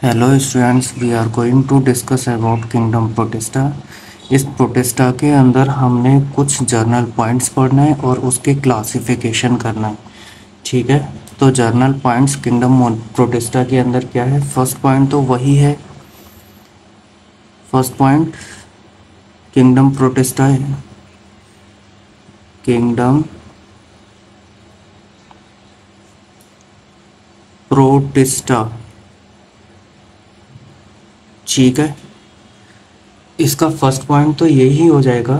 Hello students, we are going to discuss about kingdom Protista. इस Protista के अंदर हमने कुछ जर्नल पॉइंट्स पढ़ना है और उसके क्लासिफिकेशन करना है। ठीक है, तो जर्नल पॉइंट्स किंगडम प्रोटिस्टा के अंदर क्या है? फर्स्ट पॉइंट तो वही है, फर्स्ट पॉइंट किंगडम प्रोटिस्टा है। किंगडम प्रोटिस्टा, ठीक है। इसका फर्स्ट पॉइंट तो यही हो जाएगा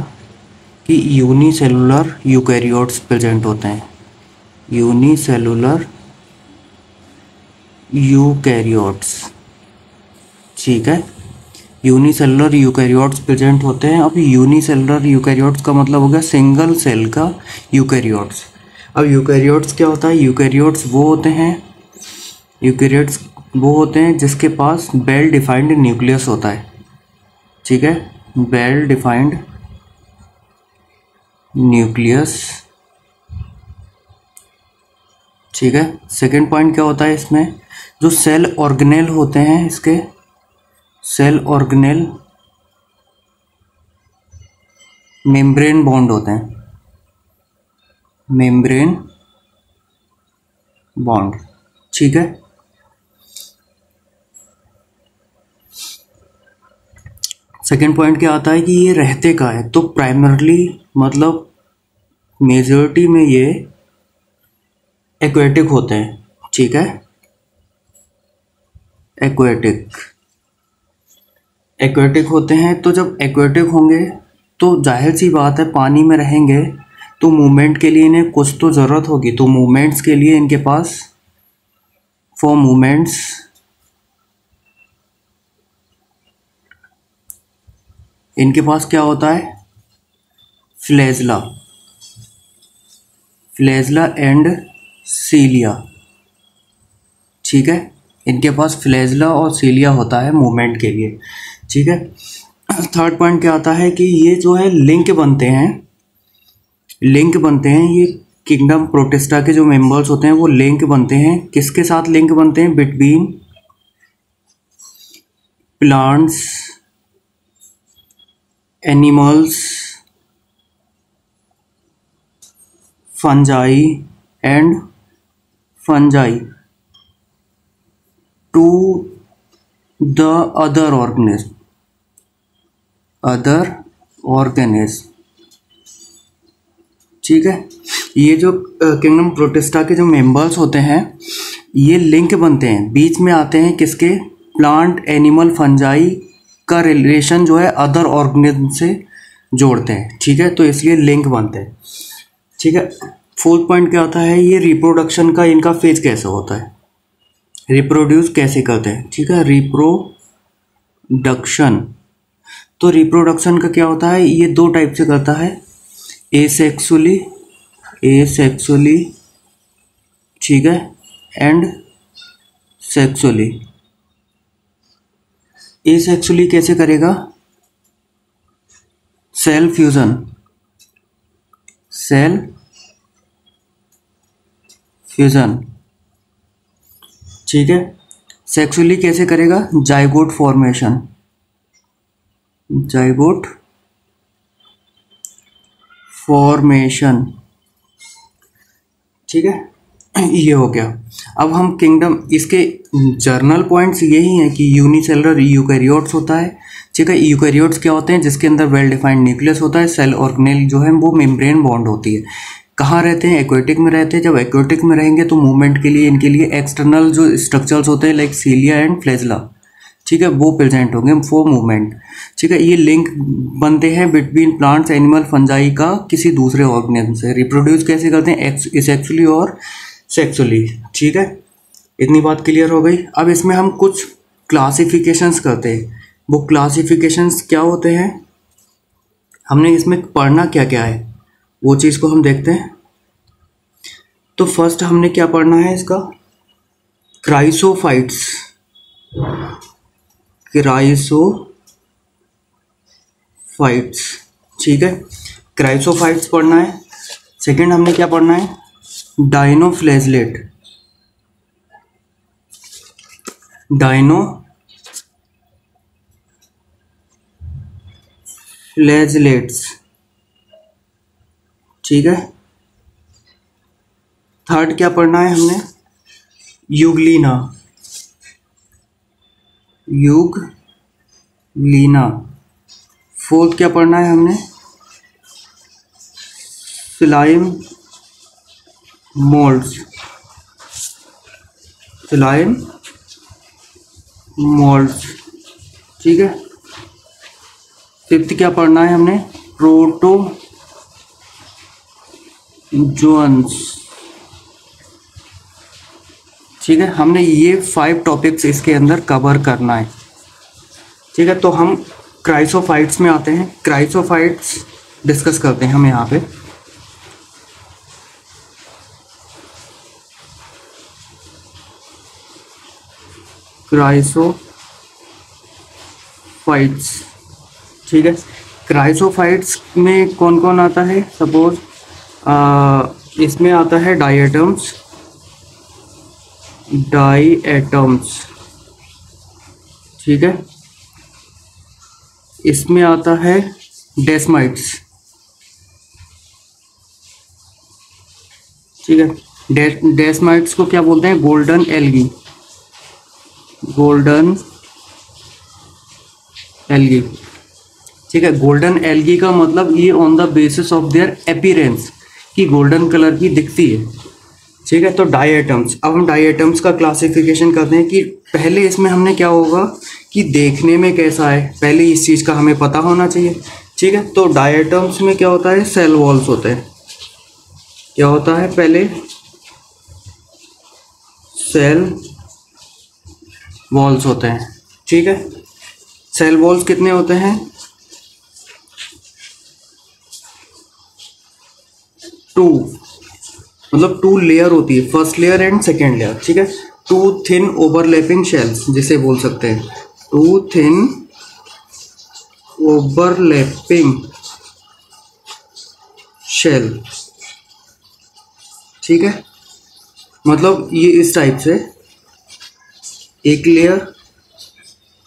कि यूनिसेलुलर यूकैरियोट्स प्रेजेंट होते हैं। यूनिसेलुलर यूकैरियोट्स, ठीक है। यूनिसेलुलर यूकैरियोट्स प्रेजेंट होते हैं। अब यूनिसेलुलर यूकैरियोट्स का मतलब हो गया सिंगल सेल का यूकैरियोट्स। अब यूकैरियोट्स क्या होता है? यूकैरियोट्स वो होते हैं जिसके पास वेल डिफाइंड न्यूक्लियस होता है, ठीक है। वेल डिफाइंड न्यूक्लियस, ठीक है। सेकेंड पॉइंट क्या होता है इसमें? जो सेल ऑर्गेनेल होते हैं, इसके सेल ऑर्गेनेल मेम्ब्रेन बॉन्ड होते हैं, मेम्ब्रेन बॉन्ड, ठीक है। सेकेंड पॉइंट क्या आता है कि ये रहते कहाँ है? तो प्राइमरली मतलब मेजॉरिटी में ये एक्वेटिक होते हैं, ठीक है। एक्वेटिक होते हैं। तो जब एक्वेटिक होंगे तो जाहिर सी बात है पानी में रहेंगे तो मूवमेंट के लिए इन्हें कुछ तो ज़रूरत होगी। तो मूवमेंट्स के लिए इनके पास फॉर मूवमेंट्स इनके पास क्या होता है? फ्लैजला एंड सीलिया, ठीक है। इनके पास फ्लैजला और सीलिया होता है मूवमेंट के लिए, ठीक है। थर्ड पॉइंट क्या आता है कि ये जो है लिंक बनते हैं ये किंगडम प्रोटिस्टा के जो मेंबर्स होते हैं वो लिंक बनते हैं। किसके साथ लिंक बनते हैं? Between plants, animals, fungi to the other organism, ठीक है। ये जो किंगडम प्रोटिस्टा के जो मेंबर्स होते हैं ये लिंक बनते हैं, बीच में आते हैं किसके? प्लांट, एनिमल, फंजाई का रिलेशन जो है अदर ऑर्गेनिज्म से जोड़ते हैं, ठीक है। तो इसलिए लिंक बनते हैं, ठीक है। फोर्थ पॉइंट क्या होता है? ये रिप्रोडक्शन का इनका फेज कैसे होता है, रिप्रोड्यूस कैसे करते हैं, ठीक है। रिप्रोडक्शन, तो रिप्रोडक्शन का क्या होता है? ये दो टाइप से करता है, एसेक्सुअली, ठीक है, एंड सेक्सुअली। एसेक्सुअली कैसे करेगा? सेल फ्यूजन, ठीक है। सेक्सुअली कैसे करेगा? जाइगोट फॉर्मेशन, ठीक है। ये हो गया। अब हम किंगडम, इसके जर्नल पॉइंट्स यही हैं कि यूनिसेलुलर यूकैरियोट्स होता है, ठीक है। यूकैरियोट्स क्या होते हैं? जिसके अंदर वेल डिफाइंड न्यूक्लियस होता है। सेल ऑर्गेनेल जो है वो मेम्ब्रेन बॉन्ड होती है। कहाँ रहते हैं? एक्वेटिक में रहते हैं। जब एक्वेटिक में रहेंगे तो मूवमेंट के लिए इनके लिए एक्सटर्नल जो स्ट्रक्चर्स होते हैं लाइक सीलिया एंड फ्लैजला, ठीक है, वो प्रेजेंट होंगे फॉर मूवमेंट, ठीक है। ये लिंक बनते हैं बिटवीन प्लांट्स, एनिमल, फंजाई का किसी दूसरे ऑर्गेनिज्म से। रिप्रोड्यूस कैसे करते हैं? एसेक्सुअली और सेक्सुअली, ठीक है। इतनी बात क्लियर हो गई। अब इसमें हम कुछ क्लासिफिकेशंस करते हैं। वो क्लासिफिकेशंस क्या होते हैं, हमने इसमें पढ़ना क्या क्या है वो चीज़ को हम देखते हैं। तो फर्स्ट हमने क्या पढ़ना है इसका? क्राइसोफाइट्स, ठीक है, क्राइसोफाइट्स पढ़ना है। सेकंड हमने क्या पढ़ना है? डायनोफ्लैजलेट, फ्लैजलेट्स, ठीक है। थर्ड क्या पढ़ना है हमने, युगलीना, युगलीना। फोर्थ क्या पढ़ना है हमने, फिलाइम मोल्ड्स, फिलाइम मोल्ड्स, ठीक है। फिफ्थ क्या पढ़ना है हमने, प्रोटोजोअन्स, ठीक है। हमने ये 5 टॉपिक्स इसके अंदर कवर करना है, ठीक है। तो हम क्राइसोफाइट्स में आते हैं। क्राइसोफाइट्स डिस्कस करते हैं हम यहाँ पे। क्राइसोफाइट्स, ठीक है। क्राइसोफाइट्स में कौन कौन आता है, सपोज इसमें आता है डायटम्स, ठीक है। इसमें आता है डेस्माइट्स, ठीक है। डेस्माइट्स को क्या बोलते हैं, गोल्डन एल्गी, गोल्डन एल्गी, ठीक है। गोल्डन एल्गी का मतलब ये on the basis of their appearance, कि गोल्डन कलर की दिखती है, ठीक है। तो डायटम्स, अब हम डायटम्स का क्लासिफिकेशन करते हैं कि पहले इसमें हमने क्या होगा कि देखने में कैसा है, पहले इस चीज़ का हमें पता होना चाहिए, ठीक है। तो डायटम्स में क्या होता है, सेल वॉल्स होते हैं। क्या होता है, पहले सेल वॉल्स होते हैं, ठीक है। सेल वॉल्स कितने होते हैं, 2, मतलब 2 लेयर होती है, first layer and second layer, ठीक है। 2 थिन ओवरलैपिंग शेल्स जिसे बोल सकते हैं, 2 थिन ओवरलैपिंग शेल, ठीक है। मतलब ये इस टाइप से, एक लेयर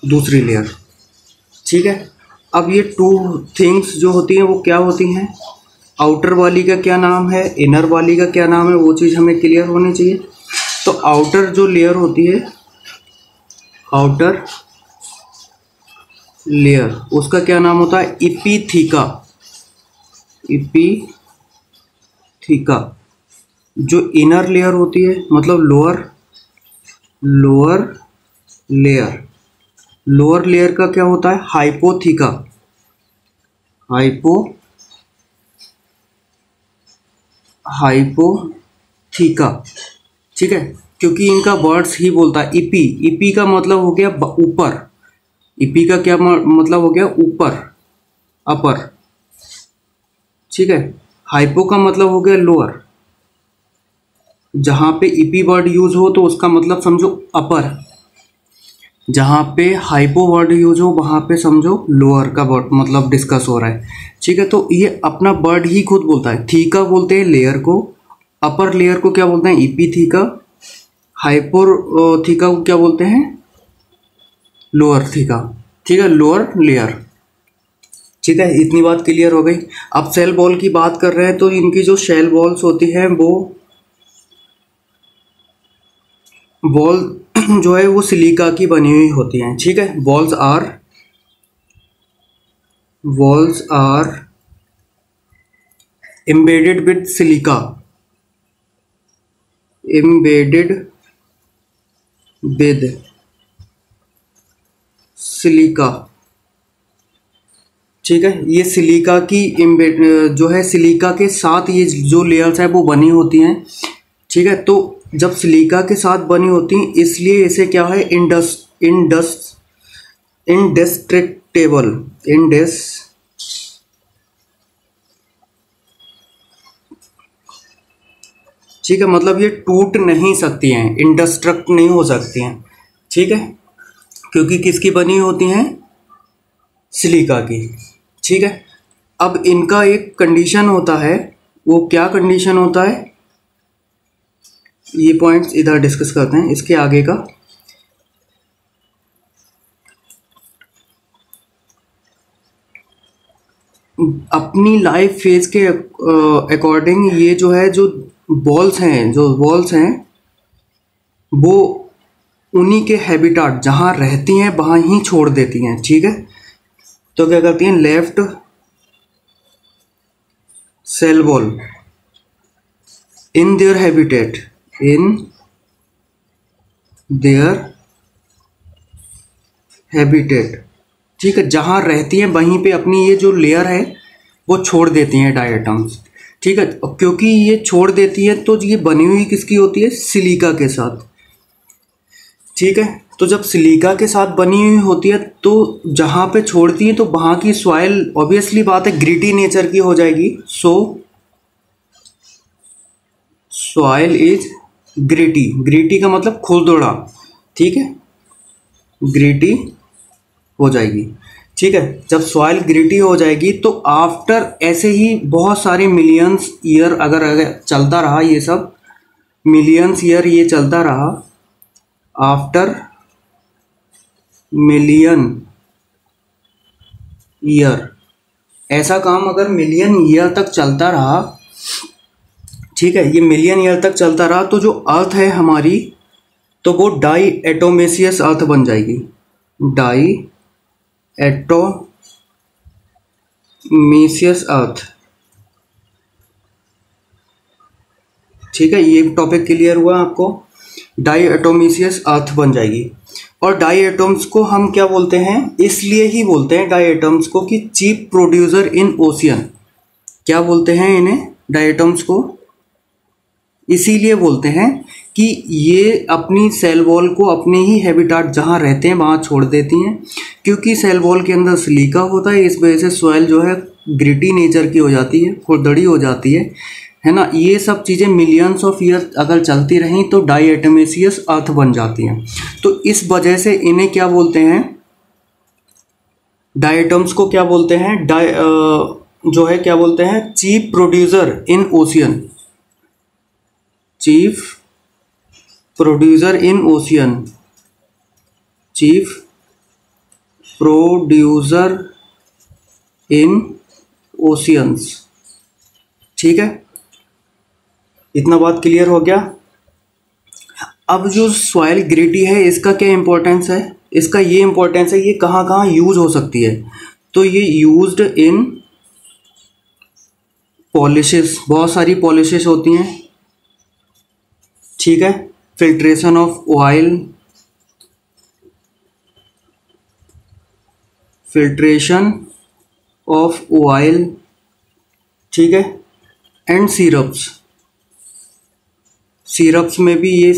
दूसरी लेयर, ठीक है। अब ये 2 थिंग्स जो होती हैं वो क्या होती हैं, आउटर वाली का क्या नाम है, इनर वाली का क्या नाम है, वो चीज़ हमें क्लियर होनी चाहिए। तो आउटर जो लेयर होती है, आउटर लेयर, उसका क्या नाम होता है, इपीथीका, इपीथीका। जो इनर लेयर होती है, मतलब लोअर लेयर, लोअर लेयर का क्या होता है, हाइपोथीका, हाइपोथीका, ठीक है। क्योंकि इनका वर्ड्स ही बोलता है, इपी, इपी का मतलब हो गया ऊपर, इपी का क्या मतलब हो गया, ऊपर, अपर, ठीक है। हाइपो का मतलब हो गया लोअर, जहां पे इपी वर्ड यूज हो तो उसका मतलब समझो अपर, जहां पे हाइपो वर्ड यूज हो वहां पे समझो लोअर का वर्ड मतलब डिस्कस हो रहा है, ठीक है। तो ये अपना वर्ड ही खुद बोलता है, थीका बोलते हैं लेयर को, अपर लेयर को क्या बोलते हैं, इपी थीका, हाइपो थीका को क्या बोलते हैं, लोअर थीका, ठीक है, लोअर लेयर, ठीक है। इतनी बात क्लियर हो गई। अब सेल वॉल की बात कर रहे हैं, तो इनकी जो सेल वॉल्स होती हैं वो वॉल जो है वो सिलिका की बनी हुई होती हैं, ठीक है। Walls are embedded with silica, embedded with silica, ठीक है। ये सिलिका की जो है सिलिका के साथ ये जो लेयर्स है वो बनी होती हैं, ठीक है। तो जब सिलिका के साथ बनी होती हैं इसलिए इसे क्या है, इंडेस्ट्रक्टेबल, ठीक है, मतलब ये टूट नहीं सकती हैं, इंडस्ट्रक्ट नहीं हो सकती हैं, ठीक है। क्योंकि किसकी बनी होती हैं, सिलिका की, ठीक है। अब इनका एक कंडीशन होता है, वो क्या कंडीशन होता है, ये पॉइंट्स इधर डिस्कस करते हैं, इसके आगे का। अपनी लाइफ फेज के अकॉर्डिंग ये जो है, जो बॉल्स हैं वो उन्हीं के हैबिटाट जहाँ रहती हैं वहाँ ही छोड़ देती हैं। ठीक है, तो क्या करती हैं, left cell wall in their habitat, ठीक है, जहाँ रहती हैं वहीं पे अपनी ये जो लेयर है वो छोड़ देती हैं डायटम्स। ठीक है, क्योंकि ये छोड़ देती है तो ये बनी हुई किसकी होती है, सिलिका के साथ। ठीक है, तो जब सिलिका के साथ बनी हुई होती है तो जहाँ पे छोड़ती है तो वहाँ की सॉइल ऑब्वियसली बात है ग्रिटी नेचर की हो जाएगी। सो सॉइल इज ग्रिटी का मतलब खुरदुरा। ठीक है, ग्रिटी हो जाएगी। ठीक है, जब सॉइल ग्रिटी हो जाएगी तो आफ्टर ऐसे ही बहुत सारे मिलियंस ईयर अगर चलता रहा, ये सब मिलियंस ईयर ये चलता रहा, आफ्टर मिलियन ईयर, ऐसा काम अगर मिलियन ईयर तक चलता रहा, ठीक है, ये मिलियन ईयर तक चलता रहा, तो जो अर्थ है हमारी तो वो डाई एटोमेसियस अर्थ बन जाएगी। डाई एटोमेसियस अर्थ। ठीक है, ये टॉपिक क्लियर हुआ आपको। डाई एटोमेसियस अर्थ बन जाएगी। और डाई एटम्स को हम क्या बोलते हैं, इसलिए ही बोलते हैं डाई एटम्स को कि चीप प्रोड्यूसर इन ओशियन। क्या बोलते हैं इन्हें, डाई एटम्स को? इसीलिए बोलते हैं कि ये अपनी सेल वॉल को अपने ही हैबिटाट जहाँ रहते हैं वहाँ छोड़ देती हैं, क्योंकि सेल वॉल के अंदर सिलिका होता है, इस वजह से सॉइल जो है ग्रिटी नेचर की हो जाती है, खुरदड़ी हो जाती है ना। ये सब चीज़ें मिलियंस ऑफ ईयर अगर चलती रहें तो डाई एटोमेसियस अर्थ बन जाती हैं। तो इस वजह से इन्हें क्या बोलते हैं, डाई एटम्स को क्या बोलते हैं, जो है क्या बोलते हैं, chief producer in ocean. Chief producer in ocean, chief producer in oceans. ठीक है, इतना बात क्लियर हो गया। अब जो सॉइल ग्रिटी है इसका क्या इंपॉर्टेंस है, इसका ये इंपॉर्टेंस है ये कहाँ कहाँ यूज हो सकती है। तो ये यूज्ड इन पॉलिशेस, बहुत सारी पॉलिशेस होती हैं। ठीक है, filtration of oil, filtration of oil, ठीक है, एंड सिरप्स में भी ये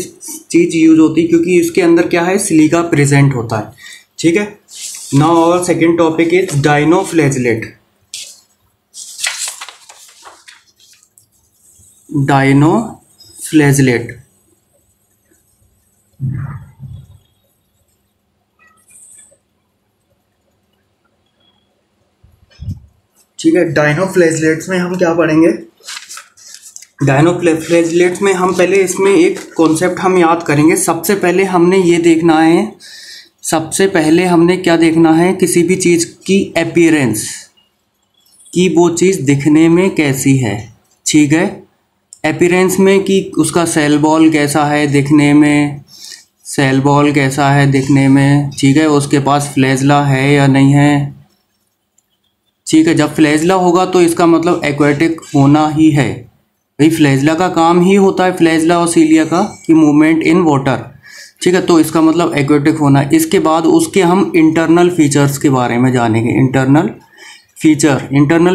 चीज यूज होती है क्योंकि इसके अंदर क्या है, सिलिका प्रेजेंट होता है। ठीक है, now our second topic is dinoflagellate. Dinoflagellate, ठीक है, डाइनोफ्लैजेलेट्स में हम क्या पढ़ेंगे, डाइनोफ्लैजेलेट्स में हम पहले इसमें एक कॉन्सेप्ट हम याद करेंगे। सबसे पहले हमने ये देखना है, सबसे पहले हमने क्या देखना है, किसी भी चीज़ की अपीयरेंस, कि वो चीज़ दिखने में कैसी है। ठीक है, अपीयरेंस में कि उसका सेल वॉल कैसा है दिखने में, सेल वॉल कैसा है दिखने में, ठीक है, उसके पास फ्लैजेला है या नहीं है। ठीक है, जब फ्लैजेला होगा तो इसका मतलब एक्वेटिक होना ही है, भाई फ्लैजेला का काम ही होता है, फ्लैजेला और सीलिया का, कि मूवमेंट इन वाटर। ठीक है, तो इसका मतलब एक्वेटिक होना। इसके बाद उसके हम इंटरनल फीचर्स के बारे में जानेंगे। इंटरनल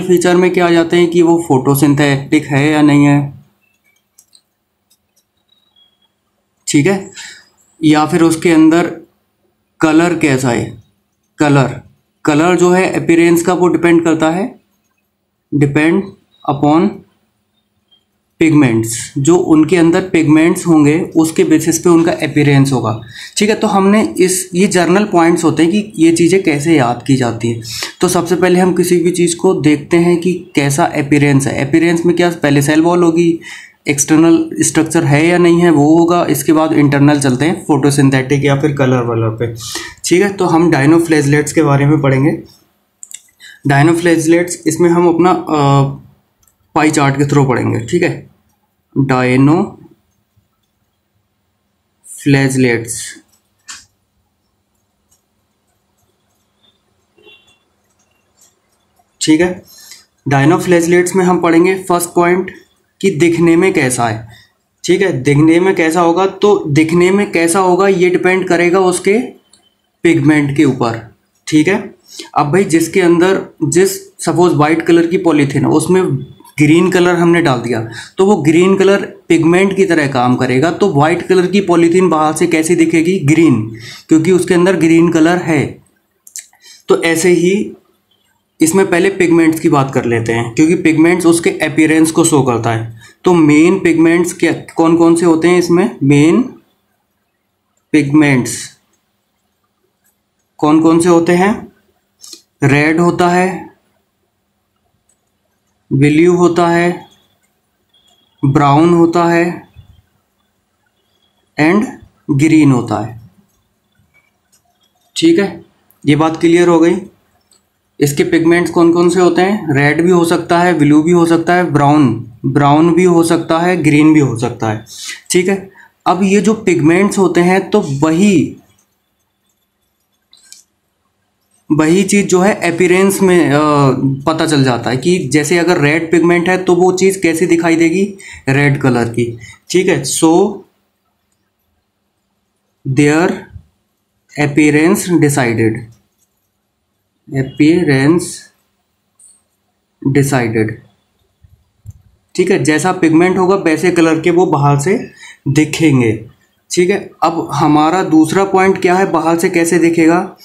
फीचर में क्या आ जाते हैं कि वो फोटोसिंथेटिक है या नहीं है, ठीक है, या फिर उसके अंदर कलर कैसा है। कलर जो है अपीयरेंस का वो डिपेंड करता है, डिपेंड अपॉन पिगमेंट्स, जो उनके अंदर पिगमेंट्स होंगे उसके बेसिस पे उनका अपीयरेंस होगा। ठीक है, तो हमने ये जर्नल पॉइंट्स होते हैं कि ये चीज़ें कैसे याद की जाती है। तो सबसे पहले हम किसी भी चीज़ को देखते हैं कि कैसा अपीयरेंस है। अपीयरेंस में क्या, पहले सेल वॉल होगी, एक्सटर्नल स्ट्रक्चर है या नहीं है वो होगा, इसके बाद इंटरनल चलते हैं फोटोसिंथेटिक या फिर कलर वाला पे। ठीक है, तो हम डाइनोफ्लैजेलेट्स के बारे में पढ़ेंगे। डायनोफ्लैजलेट्स इसमें हम अपना पाई चार्ट के थ्रू पढ़ेंगे, ठीक है। डायनोफ्लैजलेट्स, ठीक है। डायनोफ्लैजलेट्स में हम पढ़ेंगे फर्स्ट पॉइंट कि दिखने में कैसा है, ठीक है। दिखने में कैसा होगा, तो दिखने में कैसा होगा ये डिपेंड करेगा उसके पिगमेंट के ऊपर, ठीक है। अब भाई जिसके अंदर सपोज वाइट कलर की पॉलीथीन है, उसमें ग्रीन कलर हमने डाल दिया, तो वो ग्रीन कलर पिगमेंट की तरह काम करेगा। तो वाइट कलर की पॉलीथीन बाहर से कैसी दिखेगी, ग्रीन, क्योंकि उसके अंदर ग्रीन कलर है। तो ऐसे ही इसमें पहले पिगमेंट्स की बात कर लेते हैं, क्योंकि पिगमेंट्स उसके अपीयरेंस को शो करता है। तो मेन पिगमेंट्स क्या कौन कौन से होते हैं इसमें, मेन पिगमेंट्स कौन कौन से होते हैं, रेड होता है, ब्लू होता है, ब्राउन होता है एंड ग्रीन होता है, ठीक है। ये बात क्लियर हो गई। इसके पिगमेंट्स कौन कौन से होते हैं, रेड भी हो सकता है, ब्लू भी हो सकता है, ब्राउन भी हो सकता है, ग्रीन भी हो सकता है, ठीक है। अब ये जो पिगमेंट्स होते हैं, तो वही चीज़ जो है अपीयरेंस में पता चल जाता है कि जैसे अगर रेड पिगमेंट है तो वो चीज़ कैसी दिखाई देगी, रेड कलर की, ठीक है। सो देयर अपीयरेंस डिसाइडेड, ठीक है। जैसा पिगमेंट होगा वैसे कलर के वो बाहर से दिखेंगे, ठीक है। अब हमारा दूसरा पॉइंट क्या है, बाहर से कैसे दिखेगा,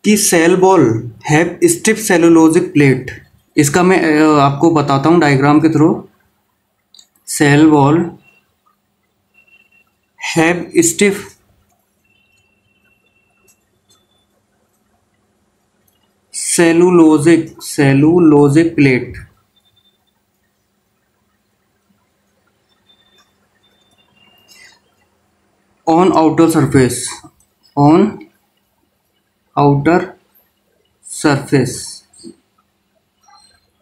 कि cell wall have stiff cellulosic plate. इसका मैं आपको बताता हूँ डायग्राम के through. Cell wall have stiff cellulosic plate on outer surface,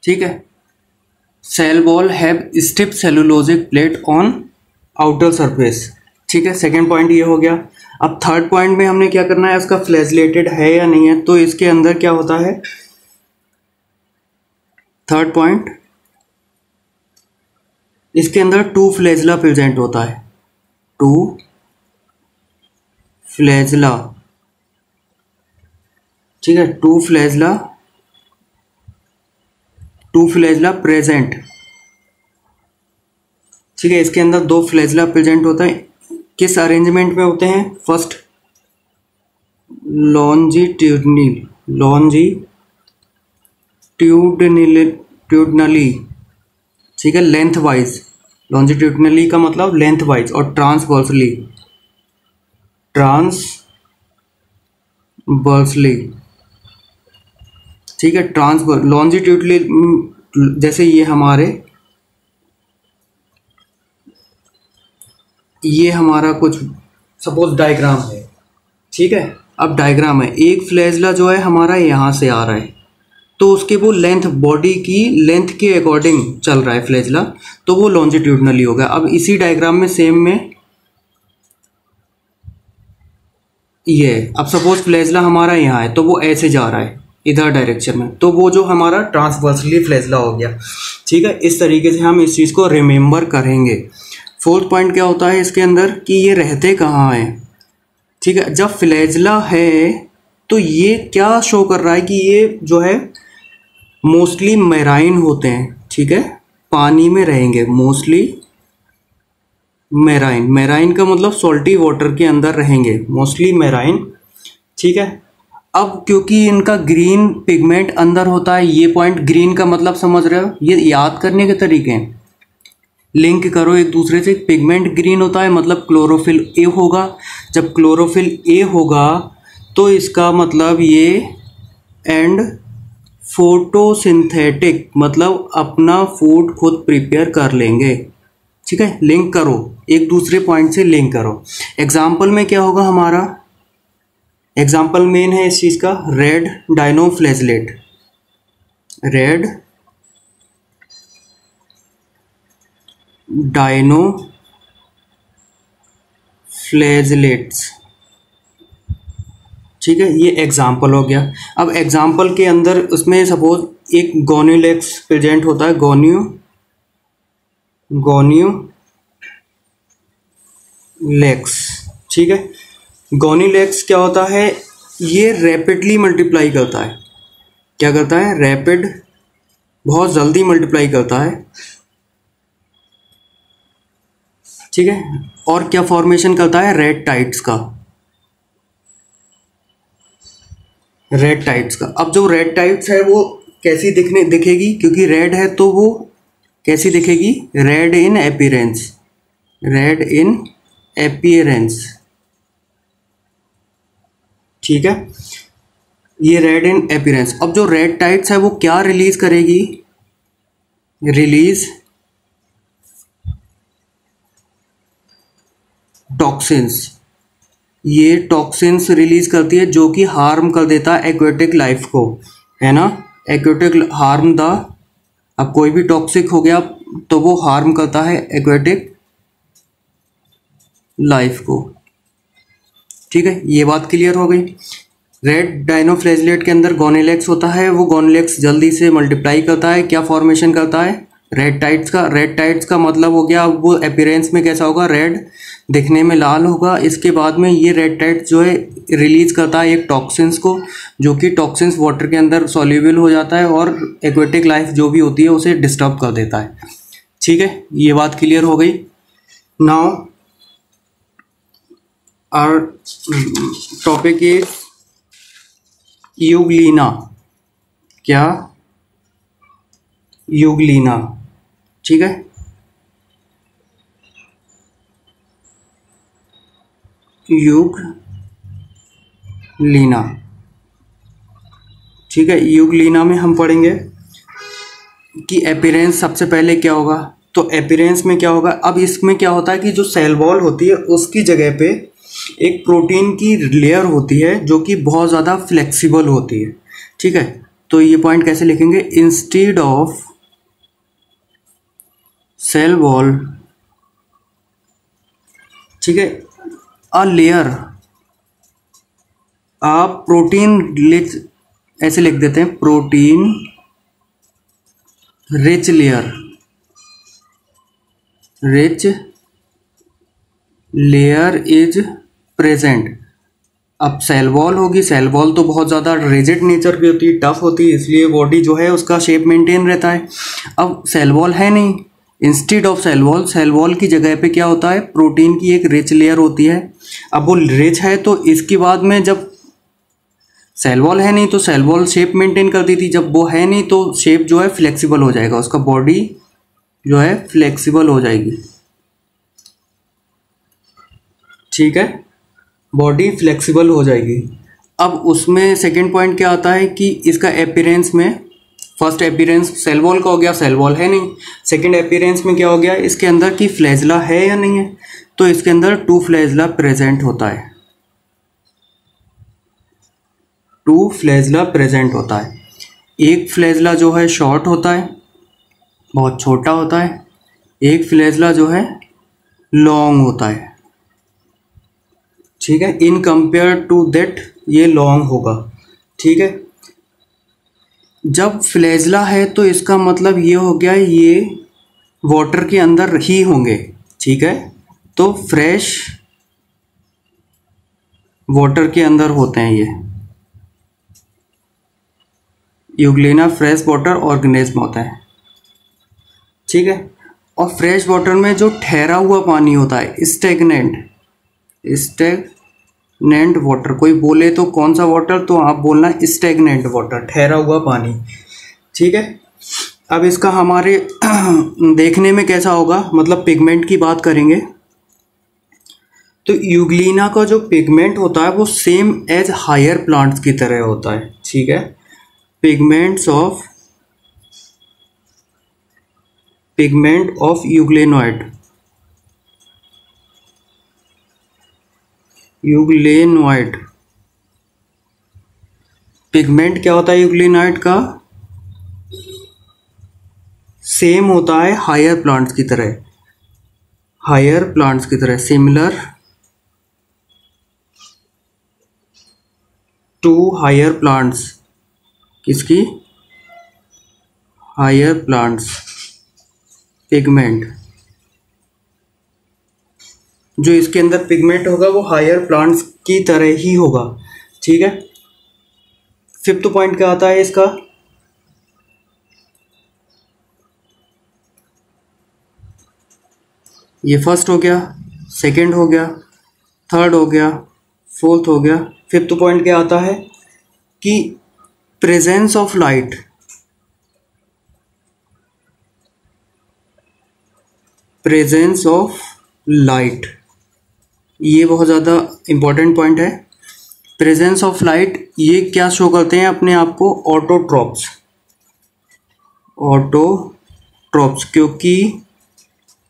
ठीक है। Cell wall have stiff cellulosic plate on outer surface, ठीक है। सेकेंड पॉइंट ये हो गया। अब थर्ड पॉइंट में हमने क्या करना है, इसका फ्लैजलेटेड है या नहीं है। तो इसके अंदर क्या होता है, थर्ड पॉइंट, इसके अंदर टू फ्लैजला प्रेजेंट होता है, टू फ्लैजला, ठीक है। टू फ्लैजला प्रेजेंट, ठीक है। इसके अंदर दो फ्लैजला प्रेजेंट होता है। किस अरेंजमेंट में होते हैं, फर्स्ट लॉन्जिट्यूडनली, ठीक है, लेंथ वाइज। लॉन्जिट्यूडनली का मतलब लेंथ वाइज, और ट्रांसवर्सली, ठीक है। लॉन्जिट्यूडनली जैसे ये हमारा कुछ सपोज डायग्राम है, ठीक है। अब डायग्राम है, एक फ्लैजला जो है हमारा यहाँ से आ रहा है, तो उसके वो लेंथ, बॉडी की लेंथ के अकॉर्डिंग चल रहा है फ्लैजला, तो वो लॉन्जिट्यूडनली हो गया। अब इसी डायग्राम में सेम में ये, अब सपोज फ्लैजला हमारा यहाँ है, तो वो ऐसे जा रहा है इधर डायरेक्शन में, तो वो जो हमारा ट्रांसवर्सली फ्लैजला हो गया, ठीक है। इस तरीके से हम इस चीज़ को रिमेंबर करेंगे। फोर्थ पॉइंट क्या होता है इसके अंदर, कि ये रहते कहाँ हैं, ठीक है। जब फ्लैजला है तो ये क्या शो कर रहा है, कि ये जो है मोस्टली मैराइन होते हैं, ठीक है, पानी में रहेंगे मोस्टली। मैराइन का मतलब सॉल्टी वाटर के अंदर रहेंगे, मोस्टली मैराइन, ठीक है। अब क्योंकि इनका ग्रीन पिगमेंट अंदर होता है, ये पॉइंट ग्रीन का मतलब समझ रहे हो, ये याद करने के तरीके हैं, लिंक करो एक दूसरे से। पिगमेंट ग्रीन होता है मतलब क्लोरोफिल ए होगा, जब क्लोरोफिल ए होगा तो इसका मतलब ये, एंड फोटोसिंथेटिक मतलब अपना फूड खुद प्रिपेयर कर लेंगे, ठीक है। लिंक करो, एक दूसरे पॉइंट से लिंक करो। एग्जाम्पल में क्या होगा हमारा, एग्जाम्पल मेन है इस चीज़ का, रेड डायनोफ्लैजलेट, रेड डाइनो फ्लैजलेट्स। ठीक है, ये एग्जाम्पल हो गया। अब एग्जाम्पल के अंदर उसमें सपोज एक गोन्यूलेक्स प्रेजेंट होता है, गोन्यूलेक्स। ठीक है, गोन्यूलेक्स क्या होता है, ये रैपिडली मल्टीप्लाई करता है। क्या करता है, रैपिड, बहुत जल्दी मल्टीप्लाई करता है। ठीक है, और क्या फॉर्मेशन करता है, रेड टाइड्स का, रेड टाइड्स का। अब जो रेड टाइड्स है वो कैसी दिखेगी, क्योंकि रेड है तो वो कैसी दिखेगी, रेड इन अपीयरेंस, रेड इन अपीयरेंस। ठीक है, ये रेड इन अपीयरेंस। अब जो रेड टाइड्स है वो क्या रिलीज करेगी, रिलीज टॉक्सिन्स। ये टॉक्सिन्स रिलीज करती है जो कि हार्म कर देता है एक्वेटिक लाइफ को, है ना, एक्वेटिक हार्म द। अब कोई भी टॉक्सिक हो गया तो वो हार्म करता है एक्वेटिक लाइफ को। ठीक है, ये बात क्लियर हो गई। रेड डाइनोफ्लैजलेट के अंदर गोनेलेक्स होता है, वो गोनेलेक्स जल्दी से मल्टीप्लाई करता है, क्या फॉर्मेशन करता है, रेड टाइड्स का। रेड टाइड्स का मतलब हो गया, अब वो अपीयरेंस में कैसा होगा, रेड, दिखने में लाल होगा। इसके बाद में ये रेड टाइड्स जो है रिलीज करता है एक टॉक्सिन्स को, जो कि टॉक्सिन्स वाटर के अंदर सॉल्युबल हो जाता है और एक्वेटिक लाइफ जो भी होती है उसे डिस्टर्ब कर देता है। ठीक है, ये बात क्लियर हो गई। Now our topic is Euglena. क्या, यूग्लिना। ठीक है, यूग्लिना। ठीक है, यूग्लिना में हम पढ़ेंगे कि अपीयरेंस सबसे पहले क्या होगा। तो अपीयरेंस में क्या होगा, अब इसमें क्या होता है कि जो सेल वॉल होती है उसकी जगह पे एक प्रोटीन की लेयर होती है जो कि बहुत ज़्यादा फ्लेक्सिबल होती है। ठीक है, तो ये पॉइंट कैसे लिखेंगे, इंस्टेड ऑफ सेल वॉल, ठीक है, अ लेयर, आप प्रोटीन लिख, ऐसे लिख देते हैं, protein rich layer, rich layer is present. अब सेल वॉल होगी, सेल वॉल तो बहुत ज़्यादा रिजिड नेचर की होती है, टफ होती है, इसलिए बॉडी जो है उसका शेप मेंटेन रहता है। अब सेल वॉल है नहीं, instead of cell wall, cell wall की जगह पे क्या होता है, प्रोटीन की एक रिच लेयर होती है। अब वो रिच है तो इसके बाद में, जब सेल वॉल है नहीं तो सेल वॉल शेप मेंटेन करती थी, जब वो है नहीं तो शेप जो है फ्लेक्सिबल हो जाएगा, उसका बॉडी जो है फ्लेक्सिबल हो जाएगी। ठीक है, बॉडी फ्लेक्सिबल हो जाएगी। अब उसमें सेकंड पॉइंट क्या आता है कि इसका अपीयरेंस में, फर्स्ट अपीयरेंस सेल वॉल का हो गया, सेल वॉल है नहीं। सेकंड अपीयरेंस में क्या हो गया, इसके अंदर की फ्लैजला है या नहीं है, तो इसके अंदर टू फ्लैजला प्रेजेंट होता है, टू फ्लैजला प्रेजेंट होता है। एक फ्लैजला जो है शॉर्ट होता है, बहुत छोटा होता है, एक फ्लैजला जो है लॉन्ग होता है। ठीक है, इन कंपेयर टू दैट ये लॉन्ग होगा। ठीक है, जब फ्लैजला है तो इसका मतलब ये हो गया ये वाटर के अंदर ही होंगे। ठीक है, तो फ्रेश वाटर के अंदर होते हैं ये, यूग्लिना फ्रेश वाटर ऑर्गेनिज्म होता है। ठीक है, और फ्रेश वाटर में जो ठहरा हुआ पानी होता है, स्टेगनेंट, स्टेगनेंट वाटर, कोई बोले तो कौन सा वाटर, तो आप बोलना स्टेगनेंट वाटर, ठहरा हुआ पानी। ठीक है, अब इसका हमारे देखने में कैसा होगा, मतलब पिगमेंट की बात करेंगे तो यूग्लिना का जो पिगमेंट होता है वो सेम एज हायर प्लांट्स की तरह होता है। ठीक है, पिगमेंट ऑफ यूग्लेनोइड, पिगमेंट क्या होता है यूग्लिनोइड का, सेम होता है हायर प्लांट्स की तरह, हायर प्लांट्स की तरह, सिमिलर टू हायर प्लांट्स, किसकी, हायर प्लांट्स, पिगमेंट, जो इसके अंदर पिगमेंट होगा वो हायर प्लांट्स की तरह ही होगा। ठीक है, फिफ्थ पॉइंट क्या आता है इसका, ये फर्स्ट हो गया, सेकंड हो गया, थर्ड हो गया, फोर्थ हो गया। फिफ्थ पॉइंट क्या आता है कि presence of light, presence of light, ये बहुत ज़्यादा इंपॉर्टेंट पॉइंट है। प्रेजेंस ऑफ लाइट ये क्या शो करते हैं अपने आप को, ऑटोट्रॉप्स, ऑटोट्रॉप्स, क्योंकि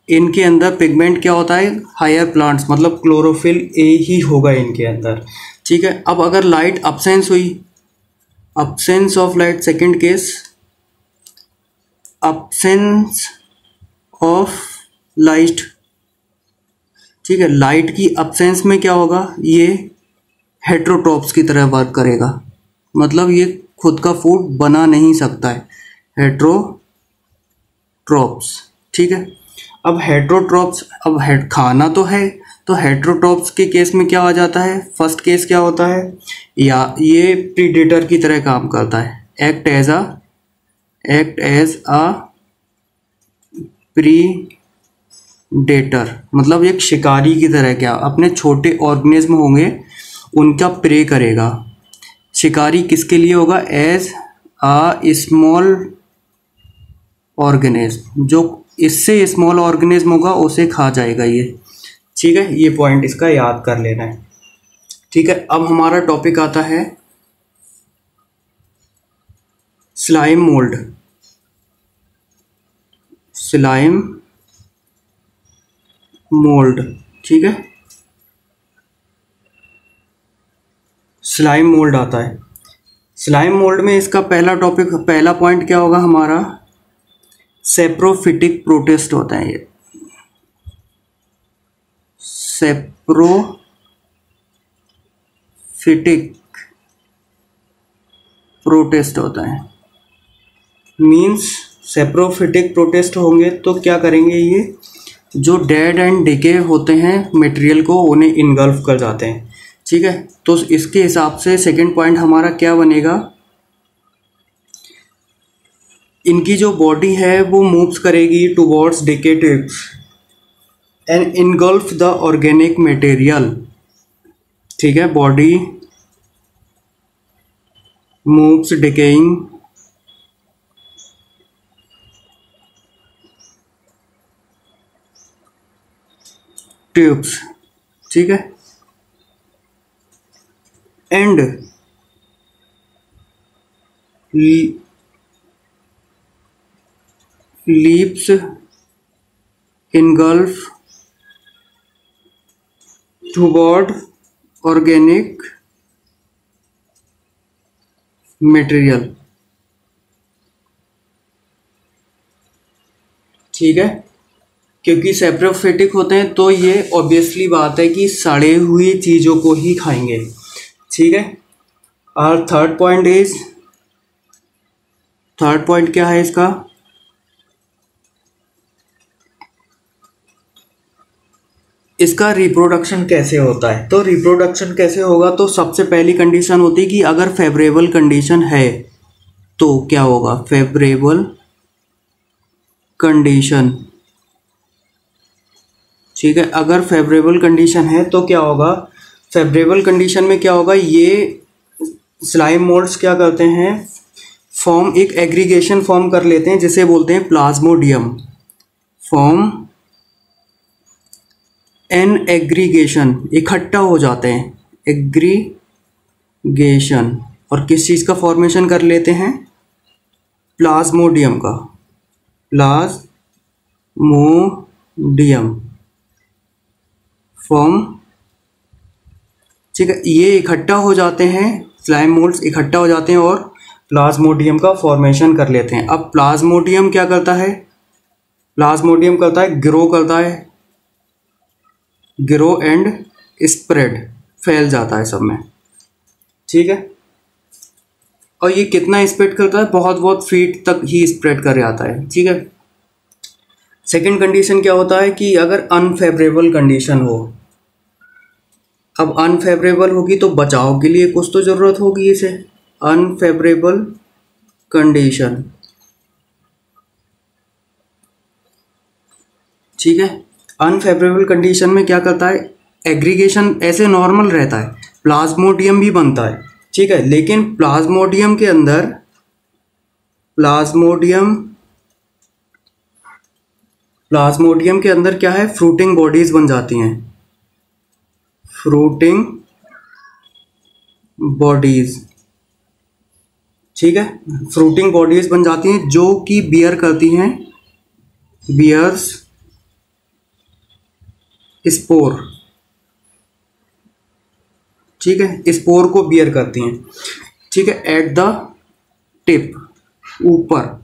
इनके अंदर पिगमेंट क्या होता है, हायर प्लांट्स, मतलब क्लोरोफिल ए ही होगा इनके अंदर। ठीक है, अब अगर लाइट अब्सेंस हुई, absence of light, second case, absence of light. ठीक है, लाइट की अब्सेंस में क्या होगा, ये हेट्रोट्रॉप्स की तरह वर्क करेगा, मतलब ये खुद का फूड बना नहीं सकता है, हेट्रोट्रॉप्स। ठीक है, अब हेट्रोट्रॉप्स, अब खाना तो है, तो हेट्रोट्रॉप्स के केस में क्या आ जाता है, फर्स्ट केस क्या होता है, या ये प्रीडेटर की तरह काम करता है, एक्ट एज अ प्रीडेटर, मतलब एक शिकारी की तरह, क्या अपने छोटे ऑर्गेनिज्म होंगे उनका प्रे करेगा। शिकारी किसके लिए होगा, एज अ स्मॉल ऑर्गेनिज्म, जो इससे स्मॉल ऑर्गेनिज्म होगा उसे खा जाएगा ये। ठीक है, ये पॉइंट इसका याद कर लेना है। ठीक है, अब हमारा टॉपिक आता है स्लाइम मोल्ड, स्लाइम मोल्ड। ठीक है, स्लाइम मोल्ड आता है। स्लाइम मोल्ड में इसका पहला टॉपिक, पहला पॉइंट क्या होगा हमारा, सेप्रोफिटिक प्रोटिस्ट होता है ये, सेप्रोफिटिक प्रोटिस्ट होता है। मींस सेप्रोफिटिक प्रोटिस्ट होंगे तो क्या करेंगे, ये जो डेड एंड डिके होते हैं मटेरियल को, उन्हें इनगल्फ कर जाते हैं। ठीक है, तो इसके हिसाब से सेकंड पॉइंट हमारा क्या बनेगा, इनकी जो बॉडी है वो मूव्स करेगी towards decay tips and engulf the organic material. ठीक है, बॉडी मूव्स डिकेइंग ट्यूब्स। ठीक है, and leaves engulf toward organic material। ठीक है, क्योंकि सेप्रोफिटिक होते हैं तो ये ऑब्वियसली बात है कि सड़े हुई चीज़ों को ही खाएंगे। ठीक है, और थर्ड पॉइंट क्या है इसका, इसका रिप्रोडक्शन कैसे होता है। तो रिप्रोडक्शन कैसे होगा, तो सबसे पहली कंडीशन होती है कि अगर फेवरेबल कंडीशन है तो क्या होगा, फेवरेबल कंडीशन। ठीक है, अगर फेवरेबल कंडीशन है तो क्या होगा, फेवरेबल कंडीशन में क्या होगा, ये स्लाइम मोल्ड्स क्या करते हैं, एक एग्रीगेशन फॉर्म कर लेते हैं जिसे बोलते हैं प्लाज्मोडियम, फॉर्म एन एग्रीगेशन, इकट्ठा हो जाते हैं, एग्रीगेशन, और किस चीज़ का फॉर्मेशन कर लेते हैं, प्लाज्मोडियम का, प्लाज्मोडियम फॉर्म। ठीक है, ये इकट्ठा हो जाते हैं, स्लाइम मोल्ड्स इकट्ठा हो जाते हैं और प्लाज्मोडियम का फॉर्मेशन कर लेते हैं। अब प्लाज्मोडियम क्या करता है, प्लाज्मोडियम करता है ग्रो एंड स्प्रेड, फैल जाता है सब में, ठीक है। और ये कितना स्प्रेड करता है, बहुत फीट तक ही स्प्रेड कर जाता है, ठीक है। सेकंड कंडीशन क्या होता है कि अगर अनफेवरेबल कंडीशन हो, अब अनफेवरेबल होगी तो बचाव के लिए कुछ तो ज़रूरत होगी इसे, अनफेवरेबल कंडीशन, ठीक है। अनफेवरेबल कंडीशन में क्या करता है, एग्रीगेशन ऐसे नॉर्मल रहता है, प्लाज्मोडियम भी बनता है, ठीक है, लेकिन प्लाज्मोडियम के अंदर क्या है, फ्रूटिंग बॉडीज बन जाती हैं, फ्रूटिंग बॉडीज, ठीक है, फ्रूटिंग बॉडीज बन जाती हैं जो कि बियर्स स्पोर, ठीक है, स्पोर को बियर करती हैं, ठीक है, एट द टिप, ऊपर,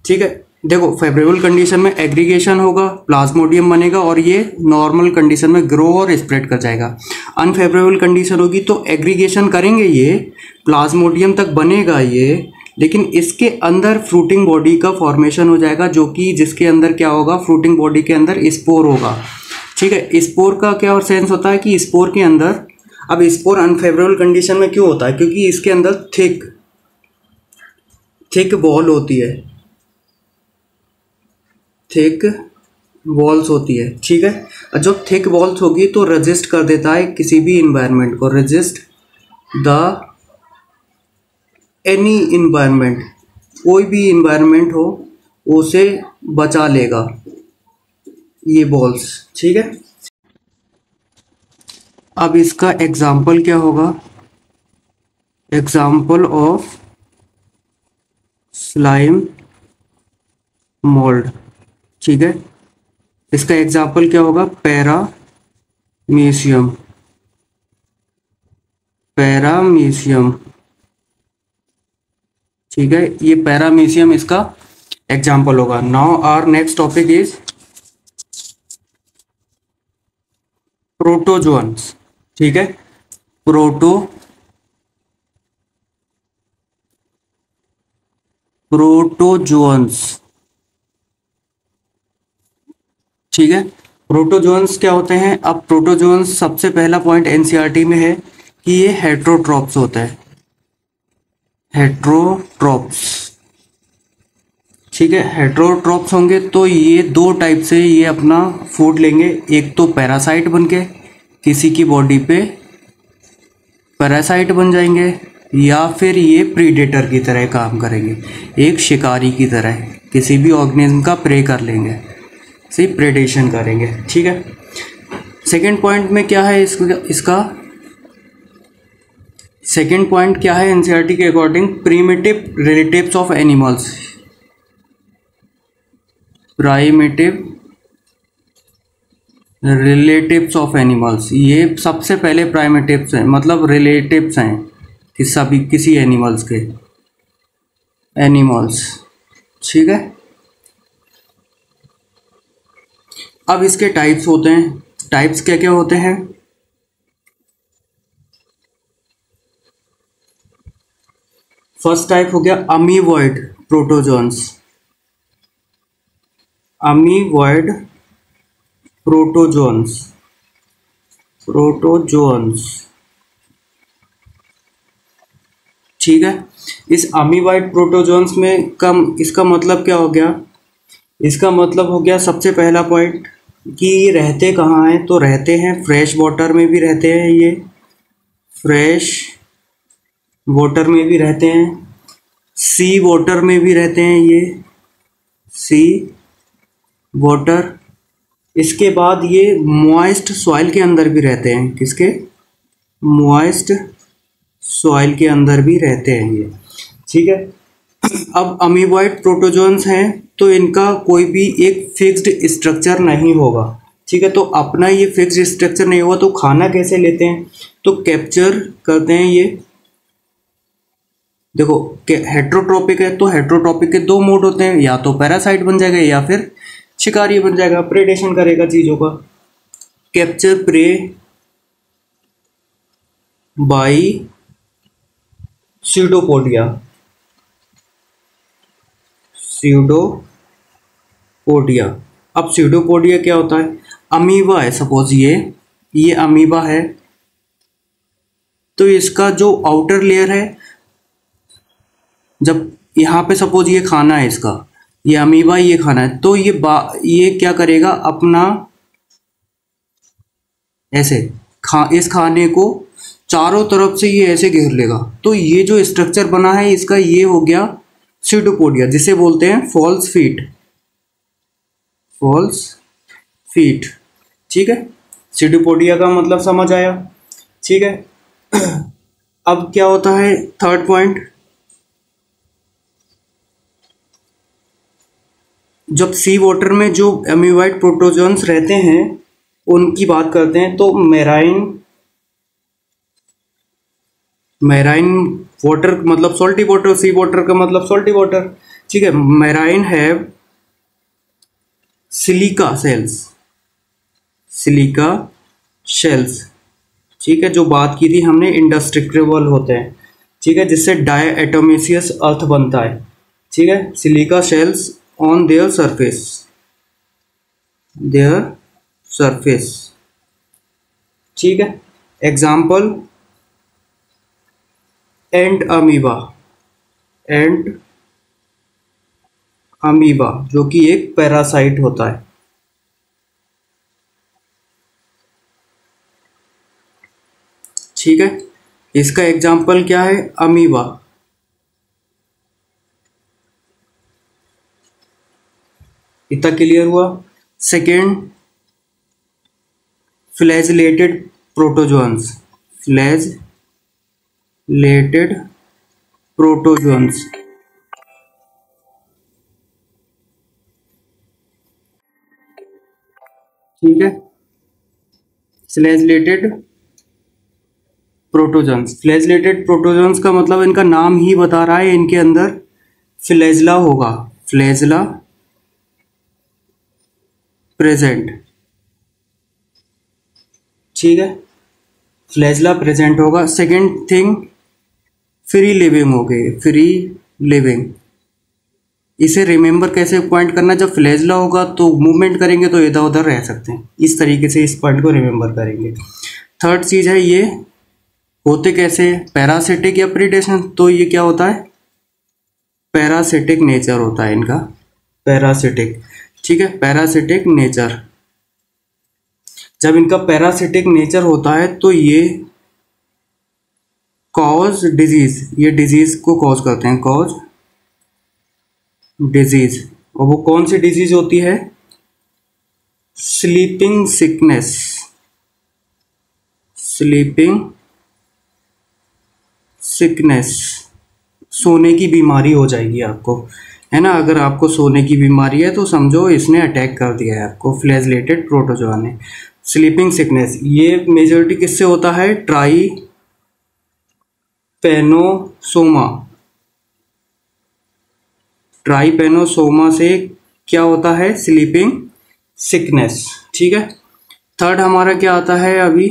ठीक है। देखो फेवरेबल कंडीशन में एग्रीगेशन होगा, प्लाज्मोडियम बनेगा और ये नॉर्मल कंडीशन में ग्रो और स्प्रेड कर जाएगा। अनफेवरेबल कंडीशन होगी तो एग्रीगेशन करेंगे, ये प्लाज्मोडियम तक बनेगा ये, लेकिन इसके अंदर फ्रूटिंग बॉडी का फॉर्मेशन हो जाएगा, जो कि जिसके अंदर क्या होगा, फ्रूटिंग बॉडी के अंदर स्पोर होगा, ठीक है। स्पोर का क्या सेंस होता है कि स्पोर के अंदर, अब स्पोर अनफेवरेबल कंडीशन में क्यों होता है, क्योंकि इसके अंदर थिक वॉल होती है, थिक वॉल्स होती है, ठीक है। जब थिक वॉल्स होगी तो रेजिस्ट कर देता है किसी भी इन्वायरमेंट को, रेजिस्ट द एनी इन्वायरमेंट, कोई भी इन्वायरमेंट हो उसे बचा लेगा ये वॉल्स, ठीक है। अब इसका एग्जाम्पल क्या होगा, एग्जाम्पल ऑफ स्लाइम मोल्ड, ठीक है। इसका एग्जाम्पल क्या होगा, पैरामीशियम, ठीक है, ये पैरामीशियम इसका एग्जाम्पल होगा। Now our next topic is protozoans, ठीक है, प्रोटोजोअन्स, ठीक है। प्रोटोजोअन्स क्या होते हैं, अब प्रोटोजोअन्स सबसे पहला पॉइंट एनसीईआरटी में है कि ये हेट्रोट्रॉप्स होता है, हेट्रोट्रॉप्स, ठीक है। हेट्रोट्रॉप्स होंगे तो ये दो टाइप से ये अपना फूड लेंगे, एक तो पैरासाइट बन के किसी की बॉडी पे पैरासाइट बन जाएंगे, या फिर ये प्रीडेटर की तरह काम करेंगे, एक शिकारी की तरह किसी भी ऑर्गेनिज्म का प्रे कर लेंगे, से प्रेडेशन करेंगे, ठीक है। सेकेंड पॉइंट में क्या है, इसका सेकेंड पॉइंट क्या है एनसीईआरटी के according, primitive relatives of animals, primitive relatives of animals, ये सबसे पहले प्राइमेटिव्स हैं, मतलब रिलेटिव्स हैं कि सभी किसी एनिमल्स के, एनिमल्स, ठीक है। अब इसके टाइप्स होते हैं, टाइप्स क्या क्या होते हैं, फर्स्ट टाइप हो गया अमीवॉइड प्रोटोजोन्स, अमीवॉइड प्रोटोजोन्स, ठीक है। इस अमीवॉइड प्रोटोजोन्स में इसका मतलब क्या हो गया, इसका मतलब हो गया सबसे पहला पॉइंट कि ये रहते कहाँ हैं, तो रहते हैं फ्रेश वाटर में भी रहते हैं, ये फ्रेश वाटर में भी रहते हैं, सी वाटर में भी रहते हैं, ये सी वाटर, इसके बाद ये मॉइस्ट सॉइल के अंदर भी रहते हैं, किसके, मॉइस्ट सॉइल के अंदर भी रहते हैं ये, ठीक है। अब अमीबॉइड प्रोटोजोन्स हैं तो इनका कोई भी एक फिक्स्ड स्ट्रक्चर नहीं होगा, ठीक है। तो अपना ये फिक्स्ड स्ट्रक्चर नहीं होगा तो खाना कैसे लेते हैं, तो कैप्चर करते हैं ये, देखो हेट्रोट्रोपिक है तो हेट्रोट्रोपिक के दो मोड होते हैं, या तो पैरासाइट बन जाएगा या फिर शिकारी बन जाएगा, प्रेडेशन करेगा चीजों का। Capture prey by pseudopodia, pseudopodia. अब स्यूडोपोडिया क्या होता है? अमीबा है, सपोज ये अमीबा है, तो इसका जो आउटर लेयर है, जब यहाँ पे सपोज ये खाना है इसका, ये अमीबा ये खाना है, तो ये क्या करेगा अपना ऐसे इस खाने को चारों तरफ से ये ऐसे घेर लेगा। तो ये जो स्ट्रक्चर बना है इसका, ये हो गया स्यूडोपोडिया, जिसे बोलते हैं फॉल्स फीट, फॉल्स फीट। ठीक है, स्यूडोपोडिया का मतलब समझ आया। ठीक है, अब क्या होता है थर्ड पॉइंट, जब सी वाटर में जो एम्यूबाइट प्रोटोजोन्स रहते हैं उनकी बात करते हैं, तो मैराइन वाटर मतलब सॉल्टी वाटर, सी वाटर का मतलब सॉल्टी वाटर। ठीक है, marine have silica cells, silica shells. ठीक है, जो बात की थी हमने इंडस्ट्रिक्टेबल होते हैं। ठीक है, जिससे डायएटोमेसियस अर्थ बनता है। ठीक है, silica shells on their surface. ठीक है, एग्जाम्पल एंट अमीबा जो कि एक पैरासाइट होता है। ठीक है, इसका एग्जाम्पल क्या है? अमीबा। इतना क्लियर हुआ। Second, flagellated protozoans, flagellated protozoans. ठीक है, फ्लैजिलेटेड प्रोटोजोन्स का मतलब इनका नाम ही बता रहा है, इनके अंदर फ्लैजला होगा, फ्लैजला प्रेजेंट। ठीक है, फ्लैजला प्रेजेंट होगा। सेकेंड थिंग, फ्री लिविंग हो गई, फ्री लिविंग। इसे रिमेंबर कैसे पॉइंट करना, जब फ्लैजला होगा तो मूवमेंट करेंगे तो इधर उधर रह सकते हैं, इस तरीके से इस पॉइंट को रिमेंबर करेंगे। थर्ड चीज है, ये होते कैसे, पैरासिटिक या प्रीडेशन। तो ये क्या होता है? पैरासिटिक नेचर होता है इनका, पैरासिटिक। ठीक है, पैरासिटिक नेचर। जब इनका पैरासिटिक नेचर होता है तो ये कॉज डिजीज, ये डिजीज को कॉज करते हैं, कॉज डिजीज। और वो कौन सी डिजीज होती है? स्लीपिंग सिकनेस, स्लीपिंग सिकनेस, सोने की बीमारी हो जाएगी आपको, है ना। अगर आपको सोने की बीमारी है तो समझो इसने अटैक कर दिया है आपको, फ्लैजिलेटेड प्रोटोजोआ ने। स्लीपिंग सिकनेस ये मेजॉरिटी किससे होता है? ट्राइपेनोसोमा से क्या होता है? Sleeping sickness. ठीक है, थर्ड हमारा क्या आता है अभी?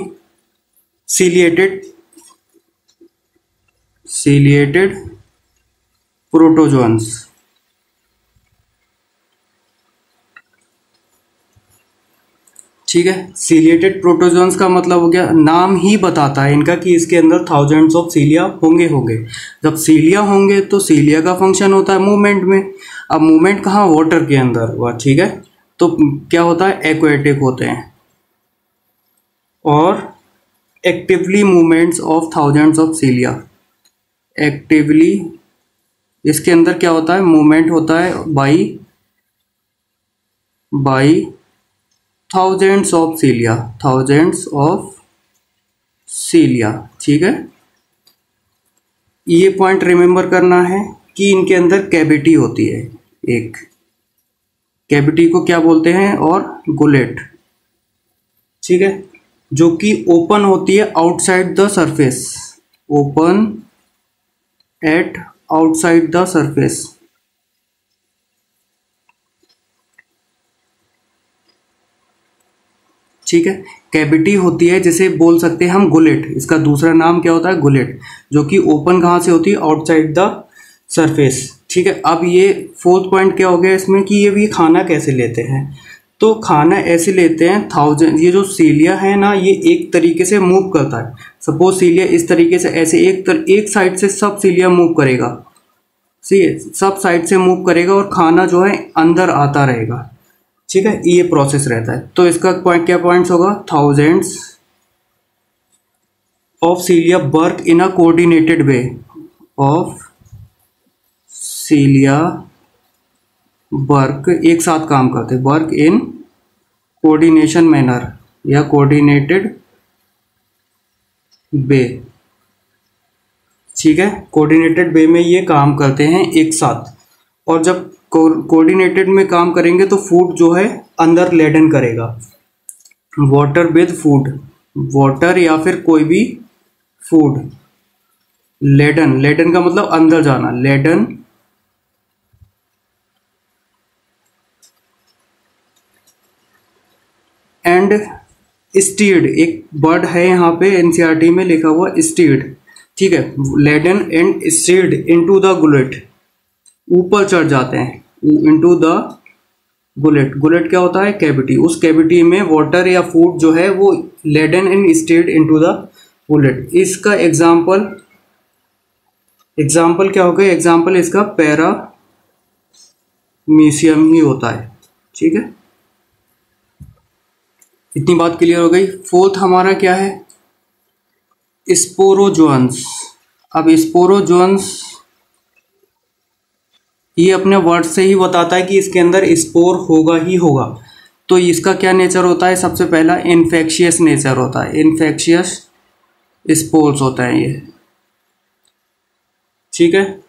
Ciliated protozoans. ठीक है, सीलिएटेड प्रोटोजोन्स का मतलब हो गया, नाम ही बताता है इनका कि इसके अंदर थाउजेंड्स ऑफ सीलिया होंगे। जब सीलिया होंगे तो सीलिया का फंक्शन होता है मूवमेंट में। अब मूवमेंट कहाँ? वाटर के अंदर हुआ। ठीक है, तो क्या होता है? एक्वेटिक होते हैं और actively movements of thousands of सीलिया। Actively इसके अंदर क्या होता है? मूवमेंट होता है बाई थाउजेंड्स ऑफ सीलिया। ठीक है, ये पॉइंट रिमेंबर करना है कि इनके अंदर कैविटी होती है एक, कैविटी को क्या बोलते हैं? और गुलेट। ठीक है, जो कि ओपन होती है outside the surface, open at outside the surface. ठीक है। कैविटी होती है जिसे बोल सकते हैं हम गुलेट, इसका दूसरा नाम क्या होता है गुलेट, जो कि ओपन कहाँ से होती है आउटसाइड द सरफेस। ठीक है। अब ये फोर्थ पॉइंट क्या हो गया इसमें कि ये भी खाना कैसे लेते हैं, तो खाना ऐसे लेते हैं थाउजेंड, ये जो सीलिया है ना ये एक तरीके से मूव करता है। सपोज सीलिया इस तरीके से ऐसे एक साइड से सब सीलिया मूव करेगा, ठीक है, सब साइड से मूव करेगा और खाना जो है अंदर आता रहेगा। ठीक है, ये प्रोसेस रहता है। तो इसका पॉइंट क्या पॉइंट्स होगा, thousands of सीलिया work in a coordinated way, of सीलिया work एक साथ काम करते, वर्क इन कोऑर्डिनेशन मैनर या कोऑर्डिनेटेड वे। ठीक है, कोऑर्डिनेटेड वे में ये काम करते हैं एक साथ, और जब कोऑर्डिनेटेड में काम करेंगे तो फूड जो है अंदर लेडन करेगा, वाटर विद फूड, वाटर या फिर कोई भी फूड, लेडन, लेडन का मतलब अंदर जाना, लेडन एंड स्टीड, एक वर्ड है यहाँ पे एनसीईआरटी में लिखा हुआ स्टीड। ठीक है, laden and steed into the gullet, ऊपर चढ़ जाते हैं इनटू द गुलेट। गुलेट क्या होता है, कैविटी, उस कैविटी में वाटर या फूड जो है वो laden and steed into the gullet. इसका एग्जाम्पल क्या हो गया, एग्जाम्पल इसका पैरामीशियम ही होता है। ठीक है, इतनी बात क्लियर हो गई। फोर्थ हमारा क्या है, स्पोरोजोन्स। अब स्पोरोजोन्स ये अपने वर्ड से ही बताता है कि इसके अंदर स्पोर होगा ही होगा। तो इसका क्या नेचर होता है, सबसे पहला इन्फेक्शियस नेचर होता है, इन्फेक्शियस स्पोर्स होता है ये। ठीक है,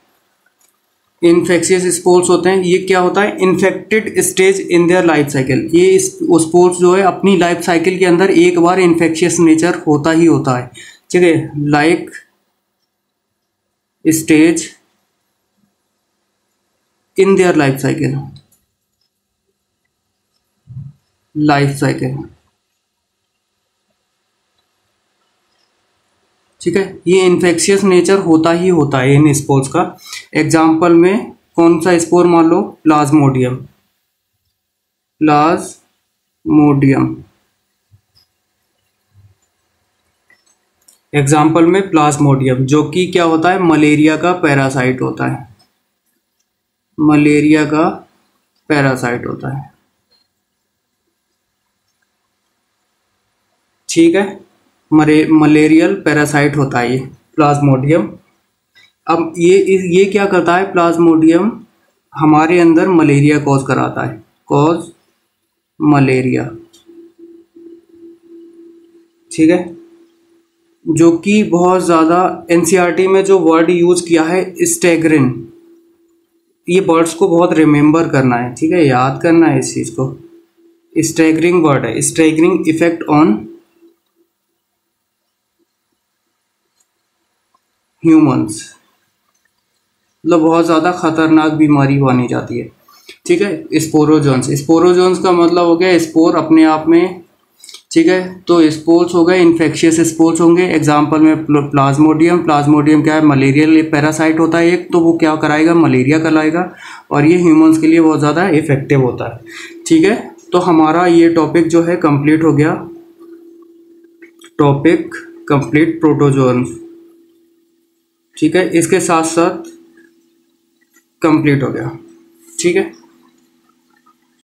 इन्फेक्शियस स्पोर्स होते हैं, ये क्या होता है, infected stage in their life cycle. ये स्पोर्स जो है अपनी लाइफ साइकिल के अंदर एक बार इन्फेक्शियस नेचर होता ही होता है। ठीक है, like stage in their life cycle, ठीक है, ये इन्फेक्शियस नेचर होता ही होता है इन स्पोर्स का। एग्जाम्पल में कौन सा स्पोर मान लो, प्लाज्मोडियम, एग्जाम्पल में प्लाज्मोडियम, जो कि क्या होता है, मलेरिया का पैरासाइट होता है, मलेरिया का पैरासाइट होता है। ठीक है, मलेरियल पैरासाइट होता है ये प्लाज्मोडियम। अब ये क्या करता है, प्लाज्मोडियम हमारे अंदर मलेरिया कॉज कराता है, कॉज मलेरिया। ठीक है, जो कि बहुत ज़्यादा एनसीईआरटी में जो वर्ड यूज किया है स्टैगरिन, ये वर्ड्स को बहुत रिमेंबर करना है। ठीक है, याद करना है इस चीज़ को। स्टैगरिंग वर्ड है, स्टैगरिंग इफेक्ट ऑन ह्यूमंस, मतलब बहुत ज़्यादा खतरनाक बीमारी मानी जाती है। ठीक है, स्पोरोजोन्स का मतलब हो गया स्पोर अपने आप में। ठीक है, तो स्पोर्स हो गए, इन्फेक्शियस स्पोर्स होंगे। एग्जाम्पल में प्लाज्मोडियम क्या है, मलेरियल पैरासाइट होता है एक, तो वो क्या कराएगा, मलेरिया कराएगा, और ये ह्यूमंस के लिए बहुत ज़्यादा इफेक्टिव होता है। ठीक है, तो हमारा ये टॉपिक जो है कंप्लीट हो गया, टॉपिक कंप्लीट प्रोटोजोन्स। ठीक है, इसके साथ साथ कंप्लीट हो गया। ठीक है।